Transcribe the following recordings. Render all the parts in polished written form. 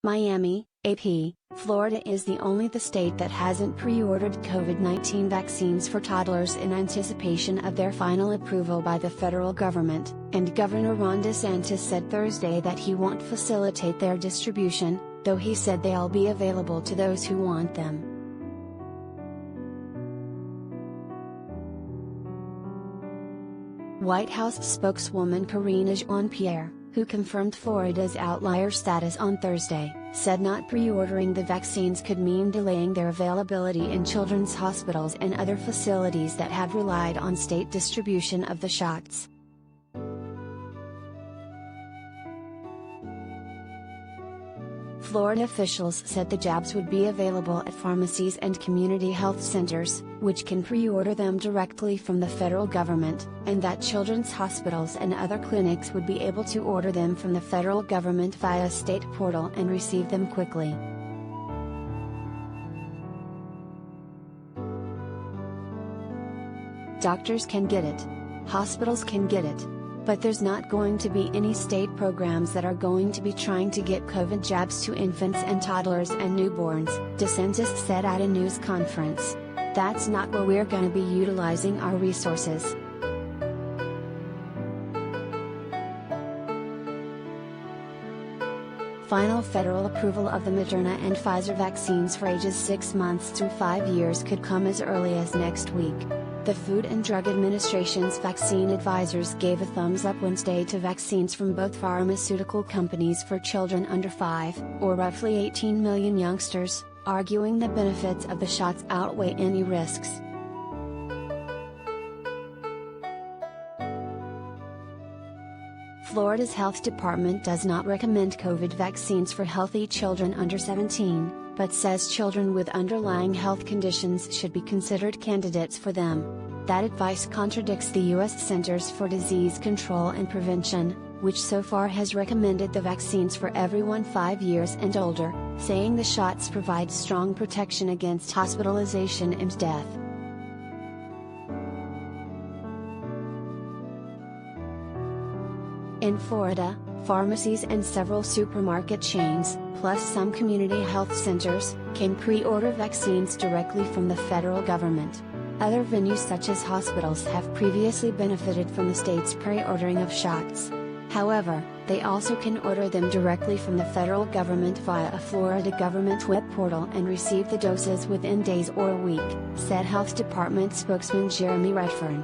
Miami, AP, Florida is the state that hasn't pre-ordered COVID-19 vaccines for toddlers in anticipation of their final approval by the federal government, and Governor Ron DeSantis said Thursday that he won't facilitate their distribution, though he said they'll be available to those who want them. White House spokeswoman Karine Jean-Pierre, who confirmed Florida's outlier status on Thursday, said not pre-ordering the vaccines could mean delaying their availability in children's hospitals and other facilities that have relied on state distribution of the shots. Florida officials said the jabs would be available at pharmacies and community health centers, which can pre-order them directly from the federal government, and that children's hospitals and other clinics would be able to order them from the federal government via a state portal and receive them quickly. Doctors can get it. Hospitals can get it. But there's not going to be any state programs that are going to be trying to get COVID jabs to infants and toddlers and newborns, DeSantis said at a news conference. That's not where we're going to be utilizing our resources. Final federal approval of the Moderna and Pfizer vaccines for ages 6 months through 5 years could come as early as next week. The Food and Drug Administration's vaccine advisors gave a thumbs up Wednesday to vaccines from both pharmaceutical companies for children under 5, or roughly 18 million youngsters, arguing the benefits of the shots outweigh any risks. Florida's health department does not recommend COVID vaccines for healthy children under 17, but says children with underlying health conditions should be considered candidates for them. That advice contradicts the U.S. Centers for Disease Control and Prevention, which so far has recommended the vaccines for everyone 5 years and older, saying the shots provide strong protection against hospitalization and death. In Florida, pharmacies and several supermarket chains, plus some community health centers, can pre-order vaccines directly from the federal government. Other venues such as hospitals have previously benefited from the state's pre-ordering of shots. However, they also can order them directly from the federal government via a Florida government web portal and receive the doses within days or a week, said Health Department spokesman Jeremy Redfern.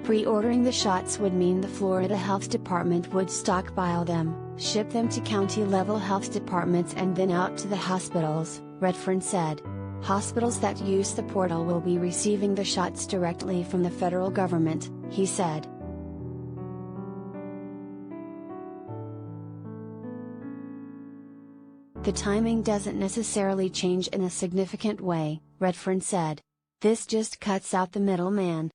Pre-ordering the shots would mean the Florida Health Department would stockpile them, ship them to county-level health departments and then out to the hospitals, Redfern said. Hospitals that use the portal will be receiving the shots directly from the federal government, he said. The timing doesn't necessarily change in a significant way, Redfern said. This just cuts out the middleman.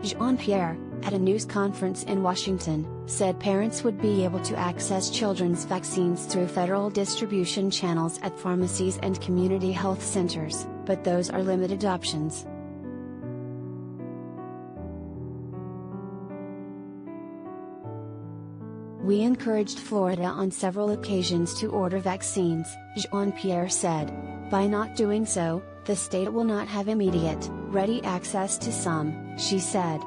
Jean-Pierre, at a news conference in Washington, said parents would be able to access children's vaccines through federal distribution channels at pharmacies and community health centers, but those are limited options. We encouraged Florida on several occasions to order vaccines, Jean-Pierre said. By not doing so, the state will not have immediate, ready access to some, she said.